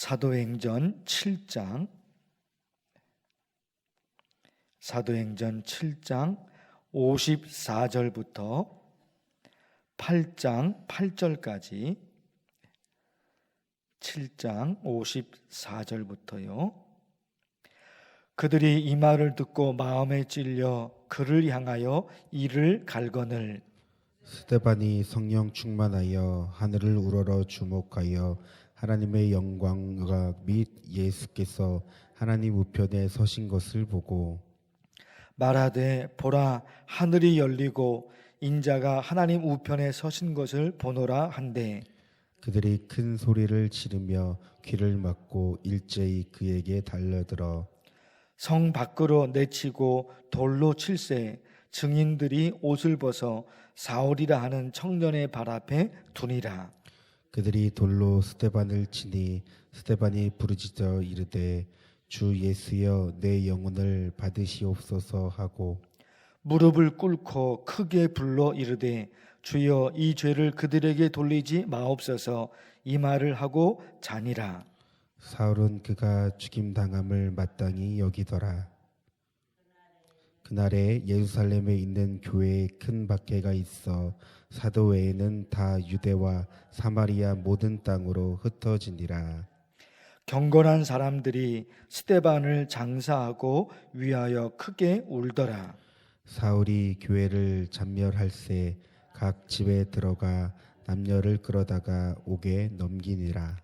사도행전 7장 54절부터 8장 8절까지 7장 54절부터요. 그들이 이 말을 듣고 마음에 찔려 그를 향하여 이를 갈거늘 스데반이 성령 충만하여 하늘을 우러러 주목하여 하나님의 영광과 및 예수께서 하나님 우편에 서신 것을 보고 말하되 보라 하늘이 열리고 인자가 하나님 우편에 서신 것을 보노라 한대 그들이 큰 소리를 지르며 귀를 막고 일제히 그에게 달려들어 성 밖으로 내치고 돌로 칠세 증인들이 옷을 벗어 사울이라 하는 청년의 발 앞에 두니라. 그들이 돌로 스데반을 치니 스데반이 부르짖어 이르되 주 예수여 내 영혼을 받으시옵소서 하고 무릎을 꿇고 크게 불러 이르되 주여 이 죄를 그들에게 돌리지 마옵소서 이 말을 하고 자니라. 사울은 그가 죽임당함을 마땅히 여기더라. 그날에 예루살렘에 있는 교회에 큰 박해가 있어 사도 외에는 다 유대와 사마리아 모든 땅으로 흩어지니라. 경건한 사람들이 스데반을 장사하고 위하여 크게 울더라. 사울이 교회를 잔멸할새 각 집에 들어가 남녀를 끌어다가 옥에 넘기니라.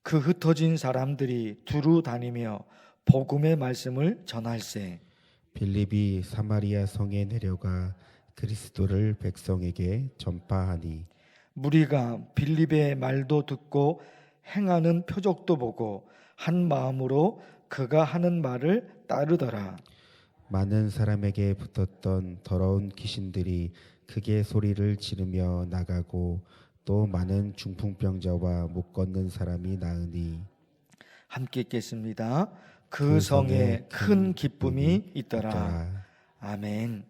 그 흩어진 사람들이 두루 다니며 복음의 말씀을 전할세 빌립이 사마리아 성에 내려가 그리스도를 백성에게 전파하니 무리가 빌립의 말도 듣고 행하는 표적도 보고 한 마음으로 그가 하는 말을 따르더라. 많은 사람에게 붙었던 더러운 귀신들이 크게 소리를 지르며 나가고 또 많은 중풍병자와 못 걷는 사람이 나으니 함께 읽겠습니다. 그 성에 큰 기쁨이 있더라. 아멘.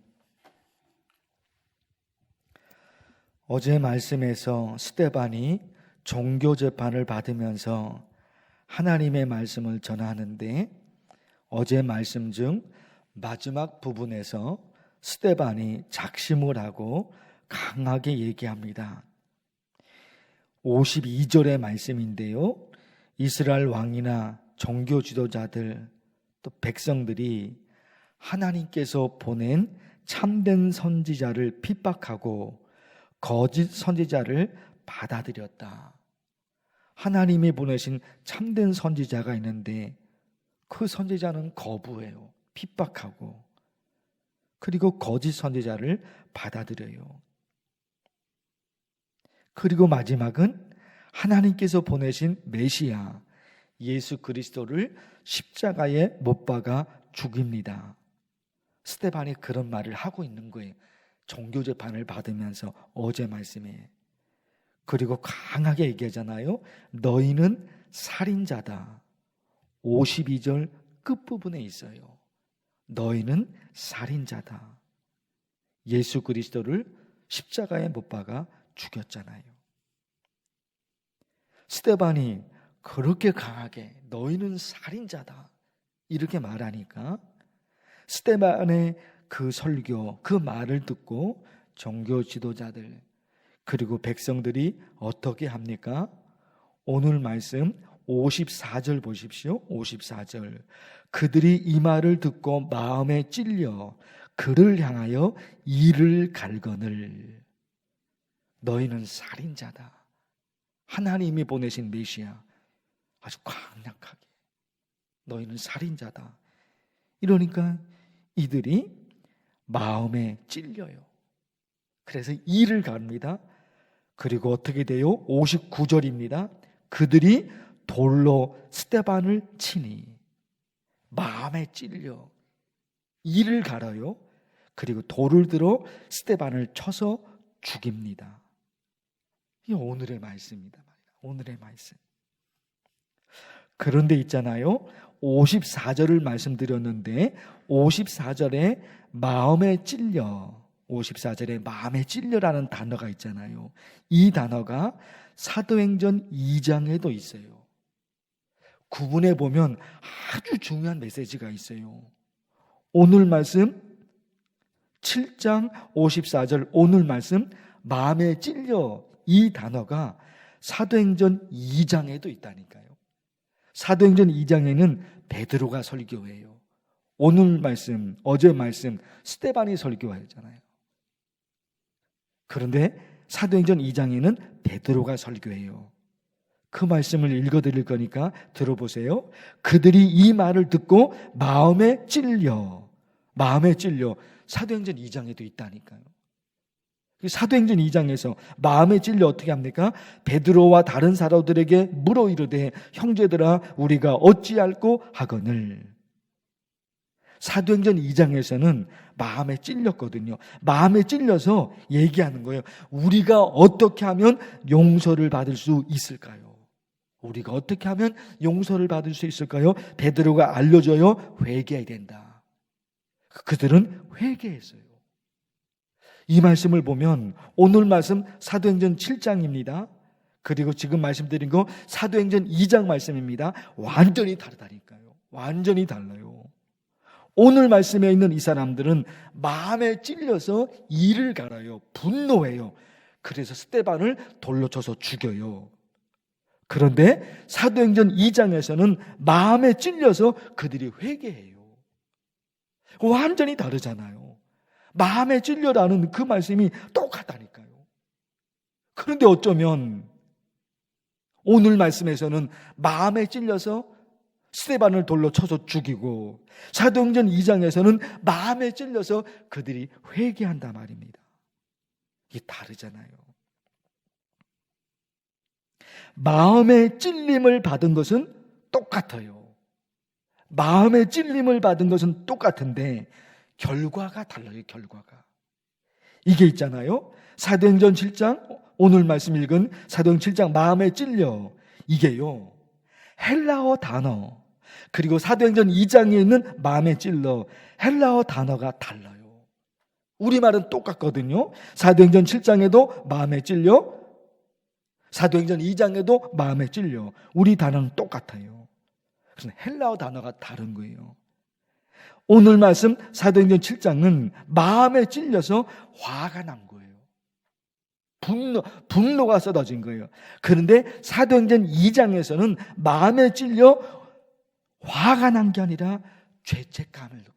어제 말씀에서 스데반이 종교 재판을 받으면서 하나님의 말씀을 전하는데 어제 말씀 중 마지막 부분에서 스데반이 작심을 하고 강하게 얘기합니다. 52절의 말씀인데요. 이스라엘 왕이나 종교 지도자들 또 백성들이 하나님께서 보낸 참된 선지자를 핍박하고 거짓 선지자를 받아들였다. 하나님이 보내신 참된 선지자가 있는데 그 선지자는 거부해요. 핍박하고 그리고 거짓 선지자를 받아들여요. 그리고 마지막은 하나님께서 보내신 메시아 예수 그리스도를 십자가에 못 박아 죽입니다. 스데반이 그런 말을 하고 있는 거예요. 종교 재판을 받으면서 어제 말씀에. 그리고 강하게 얘기하잖아요. 너희는 살인자다. 52절 끝부분에 있어요. 너희는 살인자다. 예수 그리스도를 십자가에 못 박아 죽였잖아요. 스데반이 그렇게 강하게 너희는 살인자다 이렇게 말하니까 스데반의 그 설교, 그 말을 듣고 종교 지도자들 그리고 백성들이 어떻게 합니까? 오늘 말씀 54절 보십시오. 54절. 그들이 이 말을 듣고 마음에 찔려 그를 향하여 이를 갈거늘. 너희는 살인자다. 하나님이 보내신 메시아 아주 강력하게 너희는 살인자다. 이러니까 이들이 마음에 찔려요. 그래서 이를 갑니다. 그리고 어떻게 돼요? 59절입니다. 그들이 돌로 스데반을 치니 마음에 찔려 이를 갈아요. 그리고 돌을 들어 스데반을 쳐서 죽입니다. 이 오늘의 말씀입니다. 오늘의 말씀. 그런데 있잖아요. 54절을 말씀드렸는데 54절에 마음에 찔려 54절에 마음에 찔려라는 단어가 있잖아요. 이 단어가 사도행전 2장에도 있어요. 구분해 보면 아주 중요한 메시지가 있어요. 오늘 말씀 7장 54절 오늘 말씀 마음에 찔려 이 단어가 사도행전 2장에도 있다니까요. 사도행전 2장에는 베드로가 설교해요. 오늘 말씀, 어제 말씀 스데반이 설교하잖아요. 그런데 사도행전 2장에는 베드로가 설교해요. 그 말씀을 읽어드릴 거니까 들어보세요. 그들이 이 말을 듣고 마음에 찔려 사도행전 2장에도 있다니까요. 사도행전 2장에서 마음에 찔려 어떻게 합니까? 베드로와 다른 사도들에게 물어 이르되 형제들아 우리가 어찌할꼬 하거늘. 사도행전 2장에서는 마음에 찔렸거든요. 마음에 찔려서 얘기하는 거예요. 우리가 어떻게 하면 용서를 받을 수 있을까요? 우리가 어떻게 하면 용서를 받을 수 있을까요? 베드로가 알려줘요. 회개해야 된다. 그들은 회개했어요. 이 말씀을 보면 오늘 말씀 사도행전 7장입니다. 그리고 지금 말씀드린 거 사도행전 2장 말씀입니다. 완전히 다르다니까요. 완전히 달라요. 오늘 말씀에 있는 이 사람들은 마음에 찔려서 이를 갈아요. 분노해요. 그래서 스데반을 돌로 쳐서 죽여요. 그런데 사도행전 2장에서는 마음에 찔려서 그들이 회개해요. 완전히 다르잖아요. 마음에 찔려라는 그 말씀이 똑같다니까요. 그런데 어쩌면 오늘 말씀에서는 마음에 찔려서 스데반을 돌로 쳐서 죽이고 사도행전 2장에서는 마음에 찔려서 그들이 회개한단 말입니다. 이게 다르잖아요. 마음의 찔림을 받은 것은 똑같아요. 마음의 찔림을 받은 것은 똑같은데 결과가 달라요. 결과가. 이게 있잖아요. 사도행전 7장 오늘 말씀 읽은 사도행전 7장 마음에 찔려 이게요. 헬라어 단어 그리고 사도행전 2장에 있는 마음에 찔러 헬라어 단어가 달라요. 우리말은 똑같거든요. 사도행전 7장에도 마음에 찔려 사도행전 2장에도 마음에 찔려 우리 단어는 똑같아요. 그래서 헬라어 단어가 다른 거예요. 오늘 말씀 사도행전 7장은 마음에 찔려서 화가 난 거예요. 분노가 쏟아진 거예요. 그런데 사도행전 2장에서는 마음에 찔려 화가 난 게 아니라 죄책감을 느껴요.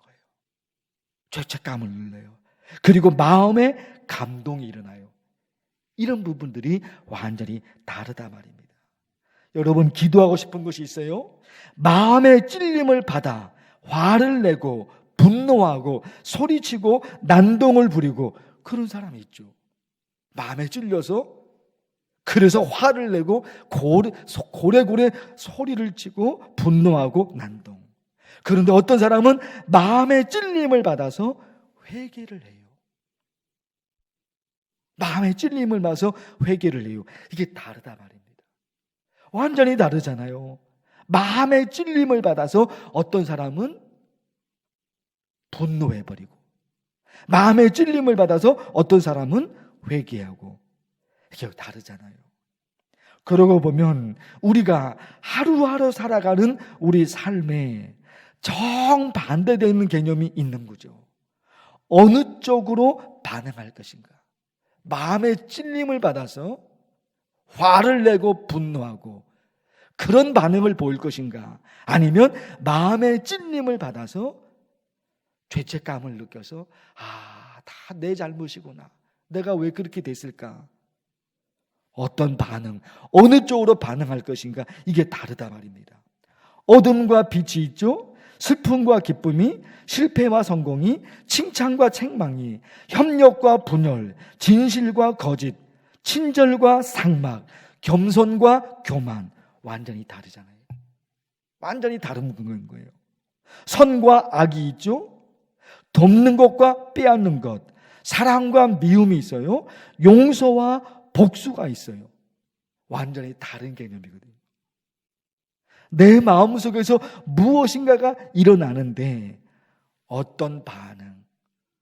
죄책감을 눌러요. 그리고 마음에 감동이 일어나요. 이런 부분들이 완전히 다르다 말입니다. 여러분 기도하고 싶은 것이 있어요? 마음의 찔림을 받아 화를 내고 분노하고 소리치고 난동을 부리고 그런 사람이 있죠. 마음에 찔려서 그래서 화를 내고 고래고래 소리를 치고 분노하고 난동. 그런데 어떤 사람은 마음의 찔림을 받아서 회개를 해요. 마음의 찔림을 받아서 회개를 해요. 이게 다르다 말입니다. 완전히 다르잖아요. 마음의 찔림을 받아서 어떤 사람은 분노해버리고 마음의 찔림을 받아서 어떤 사람은 회개하고 이게 다르잖아요. 그러고 보면 우리가 하루하루 살아가는 우리 삶에 정반대되는 개념이 있는 거죠. 어느 쪽으로 반응할 것인가? 마음의 찔림을 받아서 화를 내고 분노하고 그런 반응을 보일 것인가? 아니면 마음의 찔림을 받아서 죄책감을 느껴서 다 내 잘못이구나. 내가 왜 그렇게 됐을까? 어떤 반응, 어느 쪽으로 반응할 것인가? 이게 다르다 말입니다. 어둠과 빛이 있죠? 슬픔과 기쁨이, 실패와 성공이, 칭찬과 책망이, 협력과 분열, 진실과 거짓, 친절과 상막, 겸손과 교만 완전히 다르잖아요. 완전히 다른 거예요. 선과 악이 있죠? 돕는 것과 빼앗는 것, 사랑과 미움이 있어요. 용서와 복수가 있어요. 완전히 다른 개념이거든요. 내 마음속에서 무엇인가가 일어나는데 어떤 반응,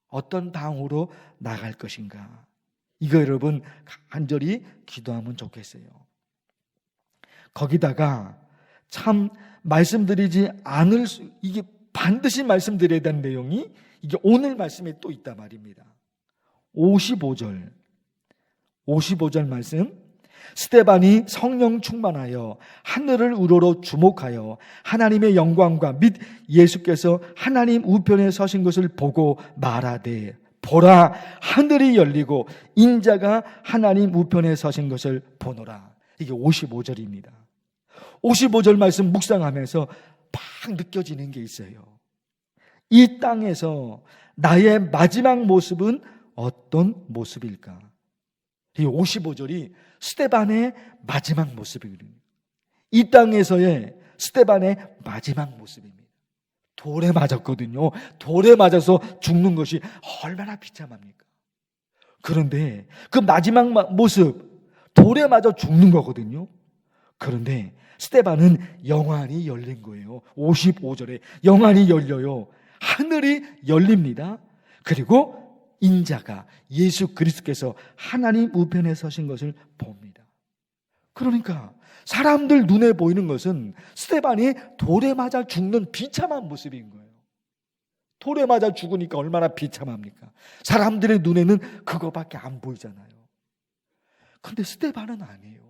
어떤 방으로 나갈 것인가. 이거 여러분 간절히 기도하면 좋겠어요. 거기다가 참 말씀드리지 않을 수, 이게 반드시 말씀드려야 되는 내용이 이게 오늘 말씀에 또 있단 말입니다. 55절 말씀. 스데반이 성령 충만하여 하늘을 우러러 주목하여 하나님의 영광과 및 예수께서 하나님 우편에 서신 것을 보고 말하되, 보라, 하늘이 열리고 인자가 하나님 우편에 서신 것을 보노라. 이게 55절입니다. 55절 말씀 묵상하면서 막 느껴지는 게 있어요. 이 땅에서 나의 마지막 모습은 어떤 모습일까? 이 55절이 스데반의 마지막 모습이거든요. 이 땅에서의 스데반의 마지막 모습입니다. 돌에 맞았거든요. 돌에 맞아서 죽는 것이 얼마나 비참합니까? 그런데 그 마지막 모습, 돌에 맞아 죽는 거거든요. 그런데 스데반은 영안이 열린 거예요. 55절에 영안이 열려요. 하늘이 열립니다. 그리고 인자가, 예수 그리스도께서 하나님 우편에 서신 것을 봅니다. 그러니까 사람들 눈에 보이는 것은 스데반이 돌에 맞아 죽는 비참한 모습인 거예요. 돌에 맞아 죽으니까 얼마나 비참합니까? 사람들의 눈에는 그거밖에 안 보이잖아요. 그런데 스데반은 아니에요.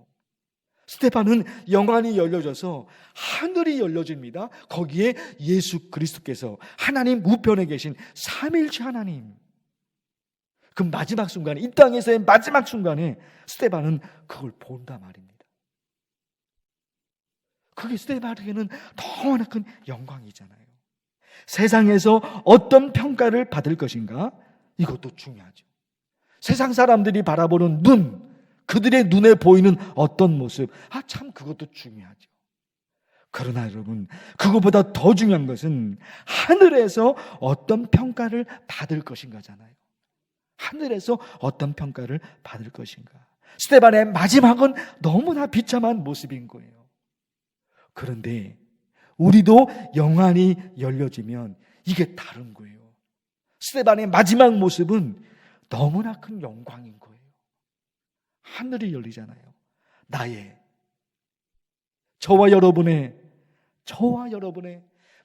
스데반은 영안이 열려져서 하늘이 열려집니다. 거기에 예수 그리스도께서 하나님 우편에 계신 삼일체 하나님, 그 마지막 순간에, 이 땅에서의 마지막 순간에 스데반은 그걸 본단 말입니다. 그게 스데반에게는 너무나 큰 영광이잖아요. 세상에서 어떤 평가를 받을 것인가? 이것도 중요하죠. 세상 사람들이 바라보는 눈, 그들의 눈에 보이는 어떤 모습, 참 그것도 중요하죠. 그러나 여러분, 그것보다 더 중요한 것은 하늘에서 어떤 평가를 받을 것인가잖아요. 하늘에서 어떤 평가를 받을 것인가. 스데반의 마지막은 너무나 비참한 모습인 거예요. 그런데 우리도 영안이 열려지면 이게 다른 거예요. 스데반의 마지막 모습은 너무나 큰 영광인 거예요. 하늘이 열리잖아요. 저와 여러분의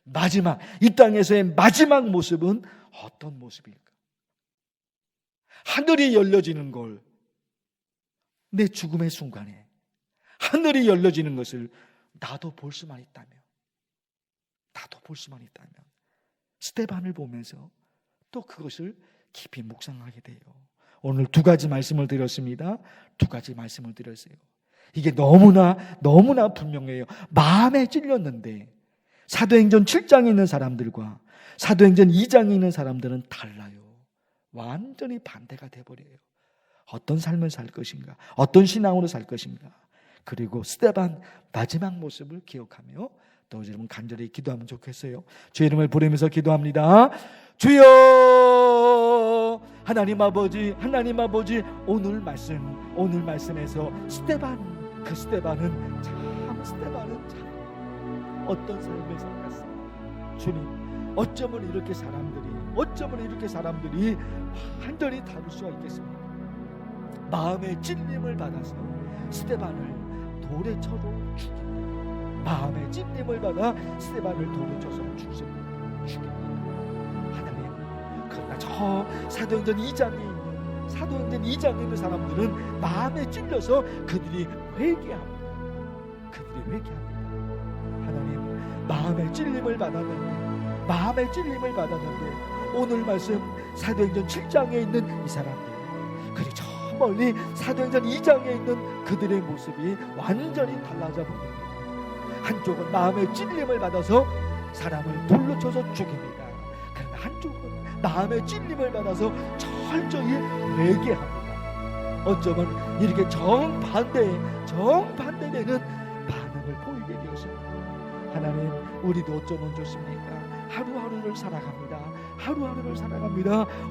마지막, 이 땅에서의 마지막 모습은 어떤 모습일까? 하늘이 열려지는 걸, 내 죽음의 순간에 하늘이 열려지는 것을 나도 볼 수만 있다면, 스데반을 보면서 또 그것을 깊이 묵상하게 돼요. 오늘 두 가지 말씀을 드렸습니다. 이게 너무나 분명해요. 마음에 찔렸는데 사도행전 7장에 있는 사람들과 사도행전 2장에 있는 사람들은 달라요. 완전히 반대가 돼버려요. 어떤 삶을 살 것인가, 어떤 신앙으로 살 것인가. 그리고 스데반 마지막 모습을 기억하며 또 여러분 간절히 기도하면 좋겠어요. 주의 이름을 부르면서 기도합니다. 주여, 하나님 아버지, 오늘 말씀에서 스데반은 참 어떤 삶을 살았어요. 주님, 어쩌면 이렇게 사람들이 완전히 다를 수가 있겠습니까? 마음의 찔림을 받아서 스데반을 돌에 쳐서 죽입니다. 마음의 찔림을 받아 스데반을 돌에 쳐서 죽입니다. 하나님, 그러나 저 사도행전 2장에 있는 사람들은 마음에 찔려서 그들이 회개합니다. 하나님, 마음의 찔림을 받았는데 오늘 말씀 사도행전 7장에 있는 이 사람들, 그리고 저 멀리 사도행전 2장에 있는 그들의 모습이 완전히 달라져 보입니다. 한쪽은 마음의 찔림을 받아서 사람을 돌로 쳐서 죽입니다. 그러나 한쪽은 마음의 찔림을 받아서 철저히 회개합니다. 어쩌면 이렇게 정반대되는 반응을 보이게 되었습니다. 하나님, 우리도 어쩌면 좋습니까? 하루하루를 살아갑니다.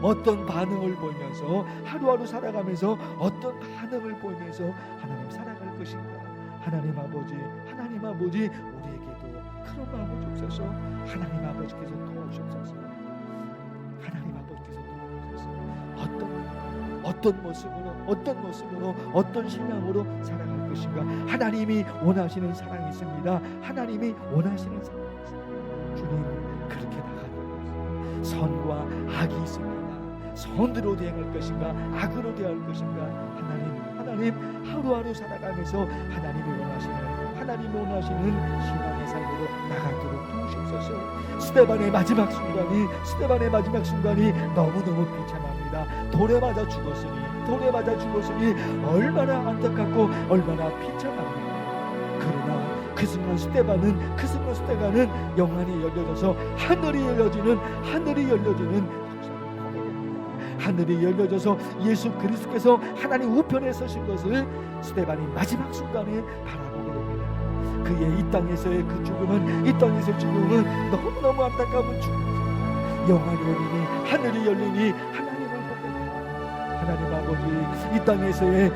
어떤 반응을 보이면서 하루하루 살아가면서 어떤 반응을 보이면서 하나님 살아갈 것인가? 하나님 아버지, 우리에게도 그런 마음을 주옵소서. 하나님 아버지께서 도와주옵소서. 어떤 모습으로 어떤 신앙으로 살아갈 것인가. 하나님이 원하시는 사랑이 있습니다. 하나님이 원하시는 사랑이 있습니다. 주님 그렇게 나가는 선과 악이 있습니다. 선으로 대응할 것인가 악으로 대할 것인가. 하나님 하루하루 살아가면서 하나님이 원하시는 신앙의 삶으로 나가도록 도우시옵소서. 스데반의 마지막 순간이 너무너무 비참합니다. 돌에 맞아 죽었으니 얼마나 안타깝고 얼마나 비참합니다. 그러나 그 순간 스데반은 영안이 열려져서 하늘이 열려지는 하늘이 열려져서 예수 그리스도께서 하나님 우편에 서신 것을 스데반이 마지막 순간에 바라보게 됩니다. 그의 이 땅에서의 죽음은 너무너무 안타까운 죽음이죠. 영안이 열리니 하늘이 열리니 하나님을 보게 됩니다. 하나님 아버지, 이 땅에서의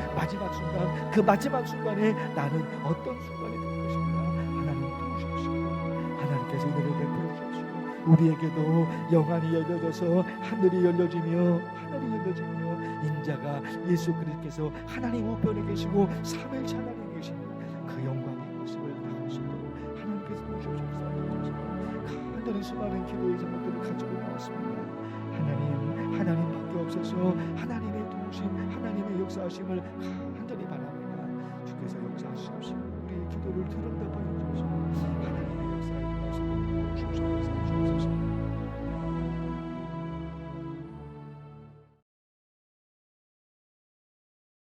마지막 순간에 나는 어떤 순간이 될 것인가. 하나님 도우십시오. 하나님께서 은혜를 베풀어 주십시오. 우리에게도 영안이 열려져서 하늘이 열려지며 인자가 예수 그리스도께서 하나님 우편에 계시고 삼일째 하나님 계시는 그 영광의 모습을 나올 수 있도록 하나님께서 도우시옵소서. 간절히 수많은 기도의 제목들을 가지고 나왔습니다. 하나님밖에 없어서 하나님의 도우심, 하나님의 역사하심을 간절히 바랍니다. 주께서 역사하시옵시고